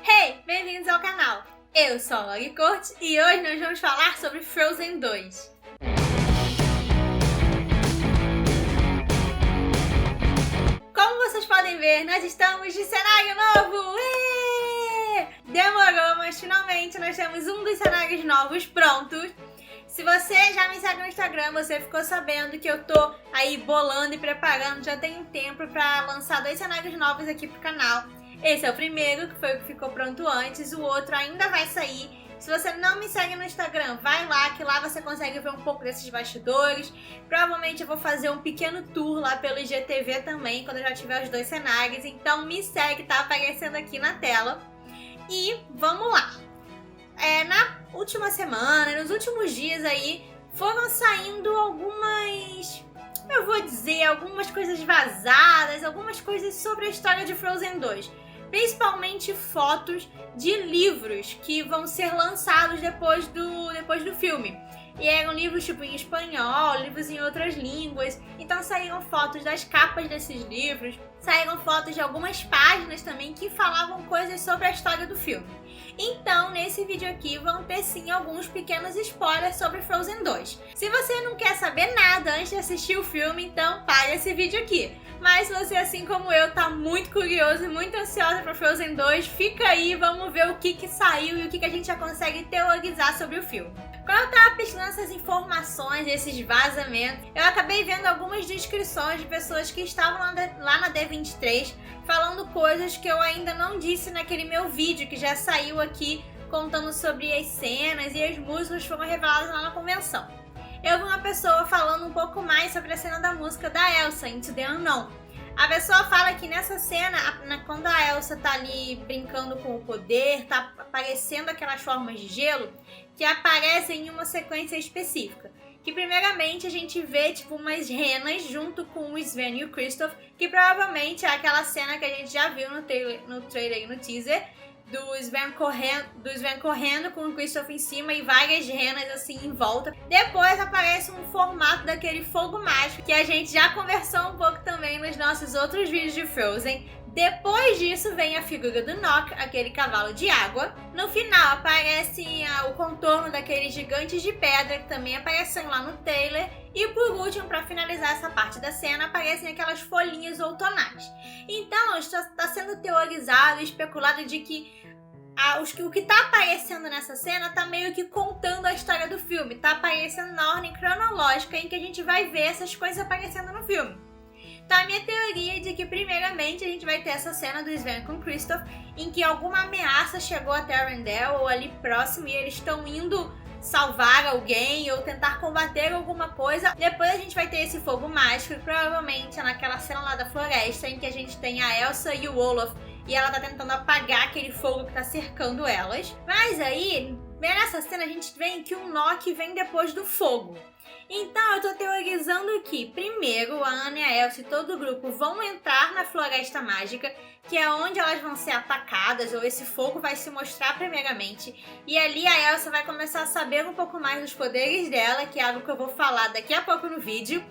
Hey, bem-vindos ao canal! Eu sou a Log Corte e hoje nós vamos falar sobre Frozen 2. Como vocês podem ver, nós estamos de cenário novo! Demorou, mas finalmente nós temos um dos cenários novos prontos. Se você já me segue no Instagram, você ficou sabendo que eu tô aí bolando e preparando, já tem um tempo pra lançar 2 cenários novos aqui pro canal. Esse é o primeiro, que foi o que ficou pronto antes, o outro ainda vai sair. Se você não me segue no Instagram, vai lá, que lá você consegue ver um pouco desses bastidores. Provavelmente eu vou fazer um pequeno tour lá pelo IGTV também, quando eu já tiver os 2 cenários. Então me segue, tá aparecendo aqui na tela. E vamos lá! Na última semana, nos últimos dias aí, foram saindo algumas coisas vazadas, algumas coisas sobre a história de Frozen 2. Principalmente fotos de livros que vão ser lançados depois do filme. E eram livros tipo em espanhol, livros em outras línguas. Então saíram fotos das capas desses livros, saíram fotos de algumas páginas também que falavam coisas sobre a história do filme. Então, nesse vídeo aqui vão ter sim alguns pequenos spoilers sobre Frozen 2. Se você não quer saber nada antes de assistir o filme, então para esse vídeo aqui. Mas se você, assim como eu, tá muito curioso e muito ansiosa para Frozen 2, fica aí, vamos ver o que saiu e o que a gente já consegue teorizar sobre o filme. Quando eu tava pesquisando essas informações, esses vazamentos, eu acabei vendo algumas descrições de pessoas que estavam lá na D23 falando coisas que eu ainda não disse naquele meu vídeo que já saiu aqui contando sobre as cenas e as músicas que foram reveladas lá na convenção. Eu vi uma pessoa falando um pouco mais sobre a cena da música da Elsa, Into the Unknown. A pessoa fala que nessa cena, quando a Elsa tá ali brincando com o poder, tá aparecendo aquelas formas de gelo, que aparecem em uma sequência específica. Que primeiramente a gente vê tipo umas renas junto com o Sven e o Kristoff, que provavelmente é aquela cena que a gente já viu no trailer e no teaser, do Sven correndo com o Kristoff em cima e várias renas assim em volta. Depois aparece um formato daquele fogo mágico que a gente já conversou um pouco também nos nossos outros vídeos de Frozen. Depois disso vem a figura do Nock, aquele cavalo de água. No final aparece o contorno daqueles gigantes de pedra que também aparecem lá no trailer. E por último, para finalizar essa parte da cena, aparecem aquelas folhinhas outonais. Então está sendo teorizado e especulado de que o que tá aparecendo nessa cena tá meio que contando a história do filme. Tá aparecendo na ordem cronológica em que a gente vai ver essas coisas aparecendo no filme. Então a minha teoria é de que primeiramente a gente vai ter essa cena do Sven com Kristoff em que alguma ameaça chegou até Arendelle ou ali próximo e eles estão indo salvar alguém ou tentar combater alguma coisa. Depois a gente vai ter esse fogo mágico e provavelmente é naquela cena lá da floresta em que a gente tem a Elsa e o Olaf e ela tá tentando apagar aquele fogo que tá cercando elas. Mas aí, nessa cena a gente vê que o Nock vem depois do fogo. Então eu tô teorizando que primeiro a Anna e a Elsa e todo o grupo vão entrar na Floresta Mágica, que é onde elas vão ser atacadas, ou esse fogo vai se mostrar primeiramente. E ali a Elsa vai começar a saber um pouco mais dos poderes dela, que é algo que eu vou falar daqui a pouco no vídeo.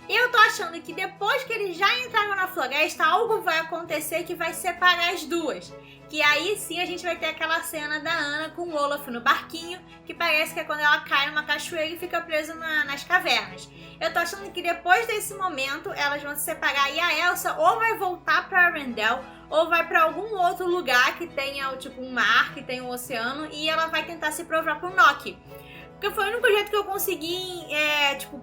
E eu tô achando que depois que eles já entraram na floresta, algo vai acontecer que vai separar as duas. Que aí sim a gente vai ter aquela cena da Anna com o Olaf no barquinho, que parece que é quando ela cai numa cachoeira e fica presa nas cavernas. Eu tô achando que depois desse momento elas vão se separar e a Elsa ou vai voltar pra Arendelle ou vai pra algum outro lugar que tenha tipo um mar, que tenha um oceano, e ela vai tentar se provar pro Nock. Porque foi o único jeito que eu consegui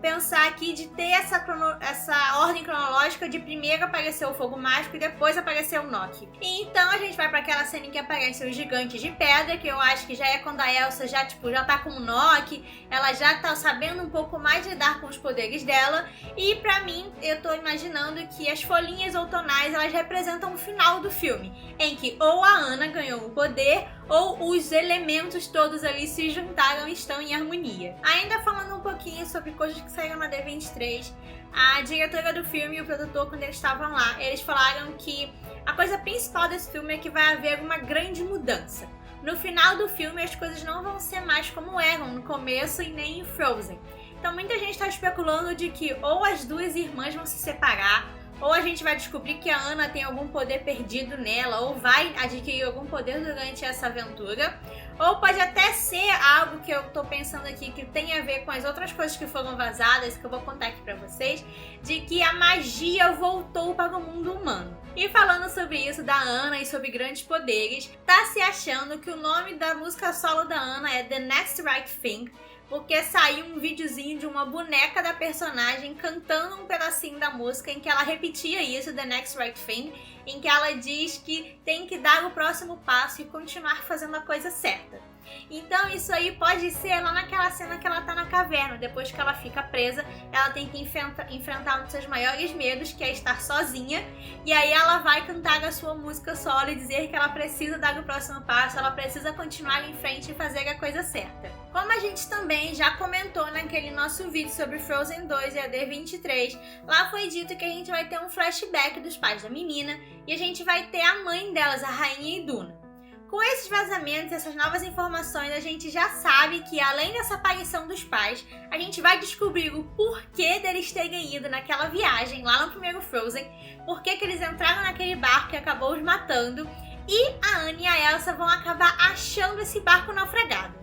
pensar aqui de ter essa ordem cronológica de primeiro aparecer o fogo mágico e depois aparecer o Nock. E então a gente vai para aquela cena em que aparecem os gigantes de pedra, que eu acho que já é quando a Elsa já tá com o Nock, ela já tá sabendo um pouco mais lidar com os poderes dela. E pra mim, eu tô imaginando que as folhinhas outonais, elas representam o final do filme, em que ou a Anna ganhou o poder, ou os elementos todos ali se juntaram e estão em harmonia. Ainda falando um pouquinho sobre coisas que saíram na D23, a diretora do filme e o produtor, quando eles estavam lá, eles falaram que a coisa principal desse filme é que vai haver uma grande mudança. No final do filme, as coisas não vão ser mais como eram no começo e nem em Frozen. Então muita gente está especulando de que ou as duas irmãs vão se separar, ou a gente vai descobrir que a Anna tem algum poder perdido nela, ou vai adquirir algum poder durante essa aventura, ou pode até ser algo que eu tô pensando aqui que tem a ver com as outras coisas que foram vazadas, que eu vou contar aqui pra vocês, de que a magia voltou para o mundo humano. E falando sobre isso da Anna e sobre grandes poderes, tá se achando que o nome da música solo da Anna é The Next Right Thing, porque saiu um videozinho de uma boneca da personagem cantando um pedacinho da música em que ela repetia isso, The Next Right Thing, em que ela diz que tem que dar o próximo passo e continuar fazendo a coisa certa. Então isso aí pode ser lá naquela cena que ela tá na caverna, depois que ela fica presa, ela tem que enfrentar um dos seus maiores medos, que é estar sozinha, e aí ela vai cantar a sua música solo e dizer que ela precisa dar o próximo passo, ela precisa continuar em frente e fazer a coisa certa. Como a gente também já comentou naquele nosso vídeo sobre Frozen 2 e a D23, lá foi dito que a gente vai ter um flashback dos pais da menina e a gente vai ter a mãe delas, a Rainha Iduna. Com esses vazamentos, essas novas informações, a gente já sabe que além dessa aparição dos pais, a gente vai descobrir o porquê deles terem ido naquela viagem lá no primeiro Frozen, porquê que eles entraram naquele barco e acabou os matando, e a Anna e a Elsa vão acabar achando esse barco naufragado.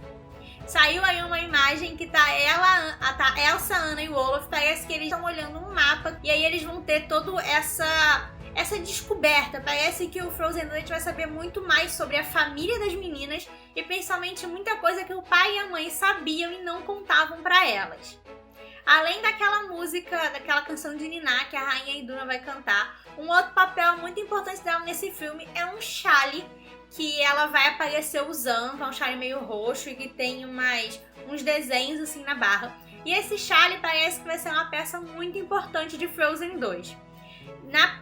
Saiu aí uma imagem que tá Elsa, Anna e o Olaf, parece que eles estão olhando um mapa, e aí eles vão ter toda essa descoberta. Parece que o Frozen 2 a gente vai saber muito mais sobre a família das meninas e principalmente muita coisa que o pai e a mãe sabiam e não contavam pra elas. Além daquela música, daquela canção de Niná que a Rainha Iduna vai cantar, um outro papel muito importante dela nesse filme é um chale que ela vai aparecer usando, é um chale meio roxo e que tem uns desenhos assim na barra. E esse chale parece que vai ser uma peça muito importante de Frozen 2.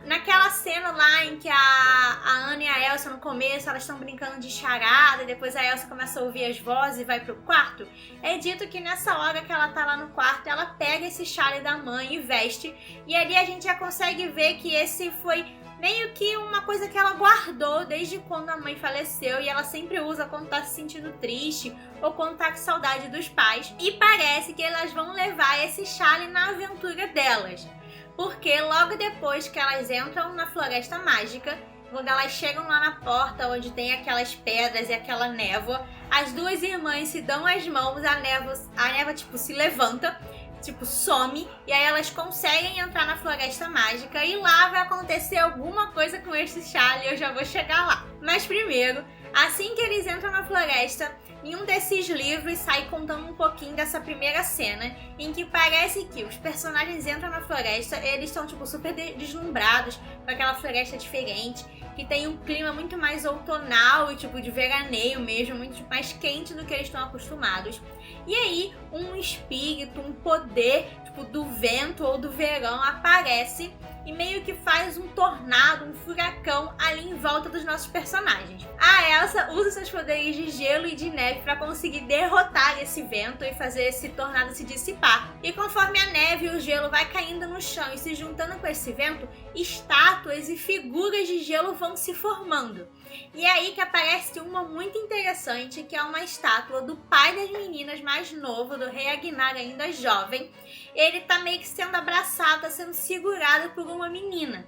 Naquela cena lá em que a Anna e a Elsa no começo elas estão brincando de charada e depois a Elsa começa a ouvir as vozes e vai pro quarto, é dito que nessa hora que ela tá lá no quarto ela pega esse chale da mãe e veste, e ali a gente já consegue ver que esse foi meio que uma coisa que ela guardou desde quando a mãe faleceu e ela sempre usa quando tá se sentindo triste ou quando tá com saudade dos pais, e parece que elas vão levar esse chale na aventura delas. Porque logo depois que elas entram na Floresta Mágica, quando elas chegam lá na porta onde tem aquelas pedras e aquela névoa, as duas irmãs se dão as mãos, a névoa tipo se levanta, tipo some, e aí elas conseguem entrar na Floresta Mágica e lá vai acontecer alguma coisa com esse chale e eu já vou chegar lá. Mas primeiro, assim que eles entram na floresta, em um desses livros sai contando um pouquinho dessa primeira cena, em que parece que os personagens entram na floresta, eles estão tipo super deslumbrados com aquela floresta diferente, que tem um clima muito mais outonal e tipo de veraneio mesmo, muito mais quente do que eles estão acostumados. E aí um espírito, um poder tipo do vento ou do verão aparece e meio que faz um tornado, um furacão ali em volta dos nossos personagens. A Elsa usa seus poderes de gelo e de neve para conseguir derrotar esse vento e fazer esse tornado se dissipar. E conforme a neve e o gelo vai caindo no chão e se juntando com esse vento, estátuas e figuras de gelo vão se formando. E é aí que aparece uma muito interessante, que é uma estátua do pai das meninas mais novo, do rei Agnar ainda jovem. Ele tá meio que sendo abraçado, tá sendo segurado por uma menina.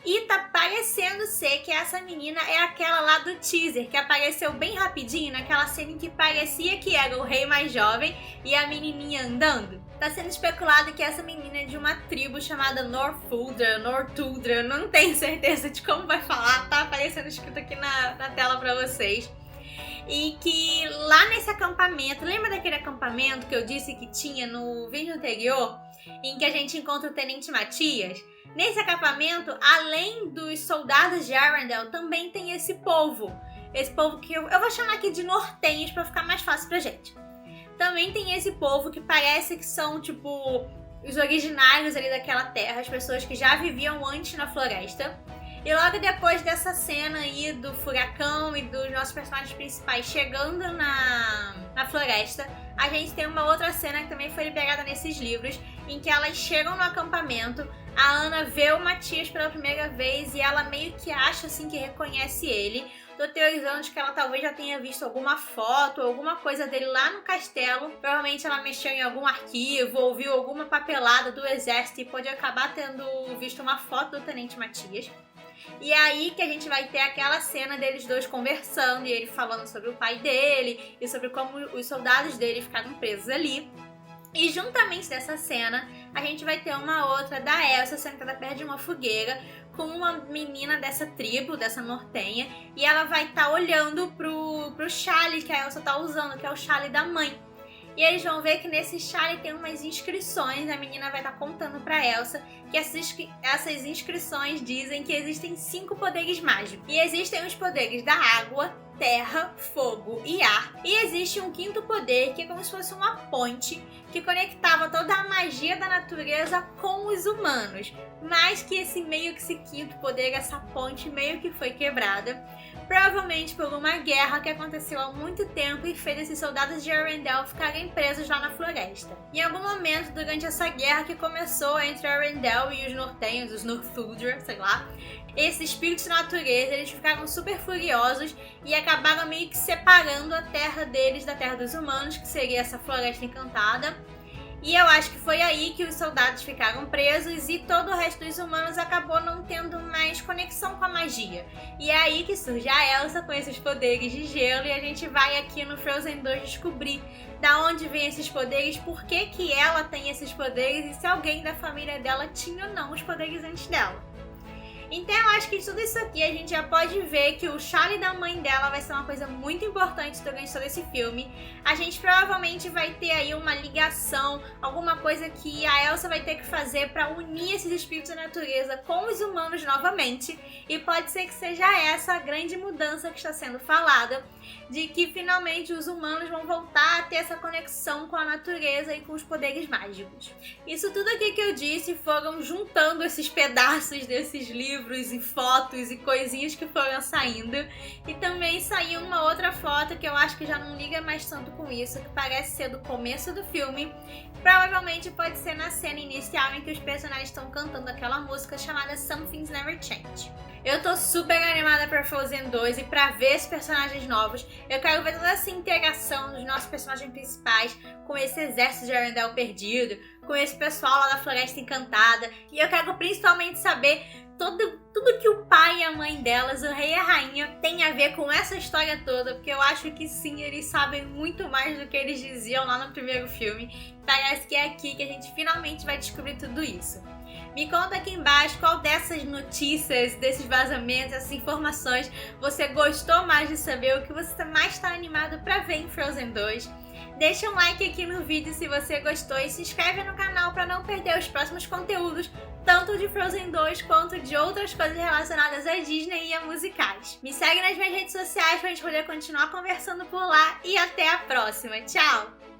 E tá parecendo ser que essa menina é aquela lá do teaser, que apareceu bem rapidinho naquela cena em que parecia que era o rei mais jovem e a menininha andando. Tá sendo especulado que essa menina é de uma tribo chamada Northuldra, não tenho certeza de como vai falar, tá aparecendo escrito aqui na tela pra vocês. E que lá nesse acampamento, lembra daquele acampamento que eu disse que tinha no vídeo anterior, em que a gente encontra o Tenente Matias? Nesse acampamento, além dos soldados de Arendelle, também tem esse povo que eu vou chamar aqui de nortenhos pra ficar mais fácil pra gente. Também tem esse povo que parece que são, tipo, os originários ali daquela terra, as pessoas que já viviam antes na floresta. E logo depois dessa cena aí do furacão e dos nossos personagens principais chegando na floresta, a gente tem uma outra cena que também foi liberada nesses livros, em que elas chegam no acampamento, a Anna vê o Matias pela primeira vez e ela meio que acha assim que reconhece ele, Tô teorizando de que ela talvez já tenha visto alguma foto, alguma coisa dele lá no castelo. Provavelmente ela mexeu em algum arquivo, ouviu alguma papelada do exército e pode acabar tendo visto uma foto do Tenente Matias. E é aí que a gente vai ter aquela cena deles dois conversando e ele falando sobre o pai dele e sobre como os soldados dele ficaram presos ali. E juntamente dessa cena, a gente vai ter uma outra da Elsa sentada perto de uma fogueira com uma menina dessa tribo, dessa nortenha, e ela vai estar olhando pro chale que a Elsa tá usando, que é o chale da mãe. E eles vão ver que nesse chale tem umas inscrições, a menina vai estar contando pra Elsa que essas inscrições dizem que existem 5 poderes mágicos. E existem os poderes da água, terra, fogo e ar. E existe um 5º poder que é como se fosse uma ponte que conectava toda a magia da natureza com os humanos. Mas que esse 5º poder, essa ponte meio que foi quebrada. Provavelmente por uma guerra que aconteceu há muito tempo e fez esses soldados de Arendelle ficarem presos lá na floresta. Em algum momento durante essa guerra que começou entre Arendelle e os nortenhos, os Northuldra, sei lá, esses espíritos da natureza, eles ficaram super furiosos e acabaram meio que separando a terra deles da terra dos humanos, que seria essa floresta encantada. E eu acho que foi aí que os soldados ficaram presos e todo o resto dos humanos acabou não tendo mais conexão com a magia. E é aí que surge a Elsa com esses poderes de gelo e a gente vai aqui no Frozen 2 descobrir da onde vem esses poderes, por que ela tem esses poderes e se alguém da família dela tinha ou não os poderes antes dela. Então eu acho que tudo isso aqui a gente já pode ver que o chale da mãe dela vai ser uma coisa muito importante durante todo esse filme. A gente provavelmente vai ter aí uma ligação, alguma coisa que a Elsa vai ter que fazer para unir esses espíritos da natureza com os humanos novamente. E pode ser que seja essa a grande mudança que está sendo falada, de que finalmente os humanos vão voltar a ter essa conexão com a natureza e com os poderes mágicos. Isso tudo aqui que eu disse foram juntando esses pedaços desses livros e fotos e coisinhas que foram saindo. E também saiu uma outra foto que eu acho que já não liga mais tanto com isso, que parece ser do começo do filme. Provavelmente pode ser na cena inicial em que os personagens estão cantando aquela música chamada Some Things Never Change. Eu tô super animada pra Frozen 2 e pra ver esses personagens novos. Eu quero ver toda essa integração dos nossos personagens principais com esse exército de Arendelle perdido, com esse pessoal lá da Floresta Encantada. E eu quero principalmente saber tudo que o pai e a mãe delas, o rei e a rainha, tem a ver com essa história toda, porque eu acho que sim, eles sabem muito mais do que eles diziam lá no primeiro filme. Parece que é aqui que a gente finalmente vai descobrir tudo isso. Me conta aqui embaixo qual dessas notícias, desses vazamentos, essas informações você gostou mais de saber, o que você mais está animado para ver em Frozen 2. Deixa um like aqui no vídeo se você gostou e se inscreve no canal para não perder os próximos conteúdos, tanto de Frozen 2 quanto de outras coisas relacionadas a Disney e a musicais. Me segue nas minhas redes sociais para a gente poder continuar conversando por lá e até a próxima. Tchau!